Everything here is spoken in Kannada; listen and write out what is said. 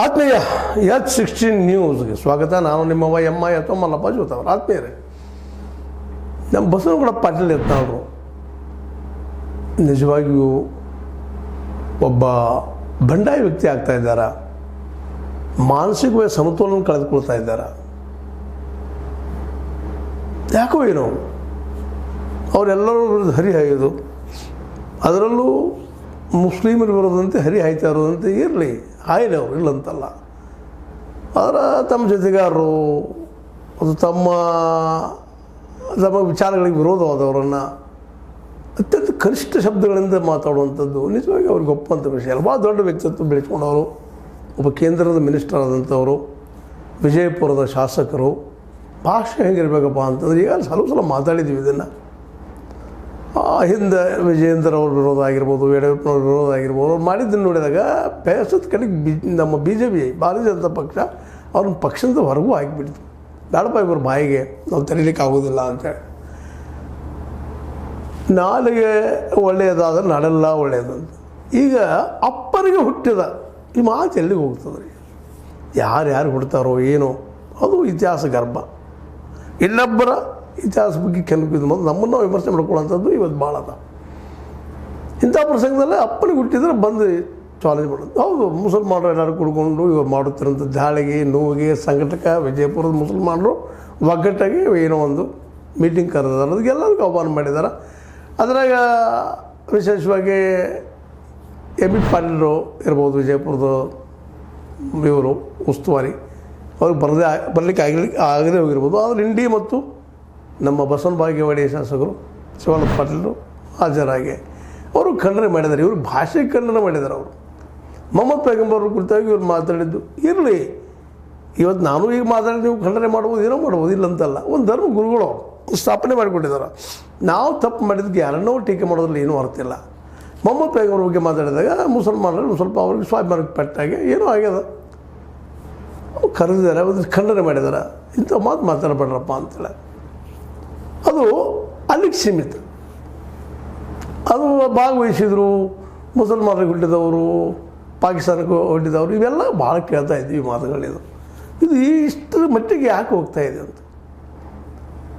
ಆತ್ಮೀಯ H16 ನ್ಯೂಸ್ಗೆ ಸ್ವಾಗತ. ನಾನು ನಿಮ್ಮವ ಎಂ.ಐ. ಮಲ್ಲಪ್ಪ ಜೋತವ್ರು. ಆತ್ಮೀಯರೇ, ನಮ್ಮ ಬಸವನಗೌಡ ಪಾಟೀಲ್ ಯತ್ನಾಳರು ನಿಜವಾಗಿಯೂ ಒಬ್ಬ ಬಂಡಾಯ ವ್ಯಕ್ತಿ ಆಗ್ತಾ ಇದ್ದಾರೆ. ಮಾನಸಿಕವಾಗಿ ಸಮತೋಲನ ಕಳೆದುಕೊಳ್ತಾ ಇದ್ದಾರೆ. ಯಾಕೋ ಏನೋ ಅವರೆಲ್ಲರೂ ವಿರುದ್ಧ ಹರಿಹಾಯೋದು, ಅದರಲ್ಲೂ ಮುಸ್ಲಿಮರ ವಿರೋಧದಂತೆ ಹರಿಹಾಯ್ತಾ ಇರೋದಂತೆ ಇರಲಿ, ಹಾಯಲಿ ಅವರು ಇಲ್ಲಂತಲ್ಲ. ಆದರೆ ತಮ್ಮ ಜೊತೆಗಾರರು ಅದು ತಮ್ಮ ವಿಚಾರಗಳಿಗೆ ವಿರೋಧವಾದವರನ್ನು ಅತ್ಯಂತ ಕನಿಷ್ಠ ಶಬ್ದಗಳಿಂದ ಮಾತಾಡುವಂಥದ್ದು ನಿಜವಾಗಿ ಅವ್ರಿಗೆ ಒಪ್ಪಂಥ ವಿಷಯ ಅಲ್ಲ. ಭಾಳ ದೊಡ್ಡ ವ್ಯಕ್ತಿತ್ವ ಬೆಳೆಸ್ಕೊಂಡವರು, ಒಬ್ಬ ಕೇಂದ್ರದ ಮಿನಿಸ್ಟರ್ ಆದಂಥವರು, ವಿಜಯಪುರದ ಶಾಸಕರು. ಭಾಷೆ ಹೆಂಗಿರ್ಬೇಕಪ್ಪ ಅಂತಂದ್ರೆ ಈಗ ಹಲವು ಸಲ ಮಾತಾಡಿದ್ದೀವಿ ಇದನ್ನು. ಹಿಂದೆ ವಿಜಯೇಂದ್ರ ಅವ್ರ ವಿರೋಧ ಆಗಿರ್ಬೋದು, ಯಡಿಯೂರಪ್ಪನವ್ರ ವಿರೋಧ ಆಗಿರ್ಬೋದು, ಅವ್ರು ಮಾಡಿದ್ದನ್ನು ನೋಡಿದಾಗ ಬೇಸದ ಕಡೆಗೆ ನಮ್ಮ BJP ಭಾರತೀಯ ಜನತಾ ಪಕ್ಷ ಅವ್ರನ್ನ ಪಕ್ಷದ ಹೊರಗೂ ಹಾಕಿಬಿಡ್ತು. ಬೇಡಪ್ಪ ಇವ್ರ ಬಾಯಿಗೆ ನಾವು ತೆರೀಲಿಕ್ಕೆ ಆಗೋದಿಲ್ಲ ಅಂತೇಳಿ. ನಾಲಿಗೆ ಒಳ್ಳೆಯದಾದ್ರೆ ನಾಳೆಲ್ಲ ಒಳ್ಳೆಯದಂತ. ಈಗ ಅಪ್ಪರಿಗೆ ಹುಟ್ಟಿದ ಈ ಮಾತು ಎಲ್ಲಿಗೆ ಹೋಗ್ತದೆ ರೀ? ಯಾರು ಹುಡ್ತಾರೋ ಏನೋ, ಅದು ಇತಿಹಾಸ ಗರ್ಭ. ಇನ್ನೊಬ್ಬರ ಇತಿಹಾಸ ಬಗ್ಗೆ ಕೆಣಕಿದ ಮೊದಲು ನಮ್ಮನ್ನು ವಿಮರ್ಶೆ ಮಾಡ್ಕೊಳ್ಳೋಂಥದ್ದು ಇವತ್ತು ಭಾಳ ಅದ. ಇಂಥ ಪ್ರಸಂಗದಲ್ಲೇ ಅಪ್ಪನಿಗೆ ಹುಟ್ಟಿದ್ರೆ ಬಂದು ಚಾಲೆಂಜ್ ಮಾಡೋದು. ಹೌದು, ಮುಸಲ್ಮಾನರು ಎಲ್ಲರೂ ಕುಡ್ಕೊಂಡು ಇವ್ರು ಮಾಡುತ್ತಿರೋಂಥ ದಾಳಿಗೆ, ನೋವಿಗೆ ಸಂಘಟಕ ವಿಜಯಪುರದ ಮುಸಲ್ಮಾನರು ಒಗ್ಗಟ್ಟಾಗಿ ಏನೋ ಒಂದು ಮೀಟಿಂಗ್ ಕರೆದಾರೆ. ಅದಕ್ಕೆ ಎಲ್ಲರಿಗೂ ಆಹ್ವಾನ ಮಾಡಿದ್ದಾರೆ. ಅದರಾಗ ವಿಶೇಷವಾಗಿ ಎಂ.ಬಿ. ಪಾಟೀಲರು ಇರ್ಬೋದು, ವಿಜಯಪುರದ ಇವರು ಉಸ್ತುವಾರಿ, ಅವ್ರಿಗೆ ಬರಲಿಕ್ಕೆ ಆಗದೇ ಹೋಗಿರ್ಬೋದು. ಆದರೆ ಇಂಡಿ ಮತ್ತು ನಮ್ಮ ಬಸವನ ಬಾಗೇವಾಡಿ ಶಾಸಕರು ಶಿವಾನಂದ ಪಾಟೀಲರು ಹಾಜರಾಗಿ ಅವರು ಖಂಡನೆ ಮಾಡಿದ್ದಾರೆ. ಇವರು ಭಾಷೆ ಖಂಡನೆ ಮಾಡಿದ್ದಾರೆ. ಅವರು ಮೊಹಮ್ಮದ್ ಪೈಗಂಬರ್ ಕುರಿತಾಗಿ ಇವ್ರು ಮಾತಾಡಿದ್ದು ಇರಲಿ. ಇವತ್ತು ನಾನು ಈಗ ಮಾತಾಡಿದ್ದು ನೀವು ಖಂಡನೆ ಮಾಡ್ಬೋದು, ಏನೋ ಮಾಡ್ಬೋದು, ಇಲ್ಲಂತಲ್ಲ. ಒಂದು ಧರ್ಮ ಗುರುಗಳು ಸ್ಥಾಪನೆ ಮಾಡಿಕೊಟ್ಟಿದ್ದಾರೆ. ನಾವು ತಪ್ಪು ಮಾಡಿದ್ದಕ್ಕೆ ಯಾರನ್ನೋ ಟೀಕೆ ಮಾಡೋದ್ರಲ್ಲಿ ಏನೂ ಅರ್ಥ ಇಲ್ಲ. ಮೊಹಮ್ಮದ್ ಪೈಗಂಬರ್ ಬಗ್ಗೆ ಮಾತಾಡಿದಾಗ ಮುಸಲ್ಮಾನರು ಸ್ವಲ್ಪ ಅವ್ರಿಗೆ ಸ್ವಾಭಿಮಾನಕ್ಕೆ ಪಟ್ಟಾಗೆ ಏನೋ ಆಗ್ಯದ, ಕರೆದಿದ್ದಾರೆ, ಒಂದು ಖಂಡನೆ ಮಾಡಿದ್ದಾರೆ. ಇಂಥ ಮಾತು ಮಾತಾಡಬೇಡ್ರಪ್ಪ ಅಂತೇಳಿ ಅದು ಅಲ್ಲಿಗೆ ಸೀಮಿತ. ಅದು ಭಾಗವಹಿಸಿದರು ಮುಸಲ್ಮಾನರಿಗೆ ಹುಟ್ಟಿದವರು, ಪಾಕಿಸ್ತಾನಕ್ಕೆ ಹುಟ್ಟಿದವರು, ಇವೆಲ್ಲ ಭಾಳ ಕೇಳ್ತಾ ಇದ್ವಿ ಈ ಮಾತುಗಳಿದು. ಇದು ಇಷ್ಟರ ಮಟ್ಟಿಗೆ ಯಾಕೆ ಹೋಗ್ತಾ ಇದೆ ಅಂತ.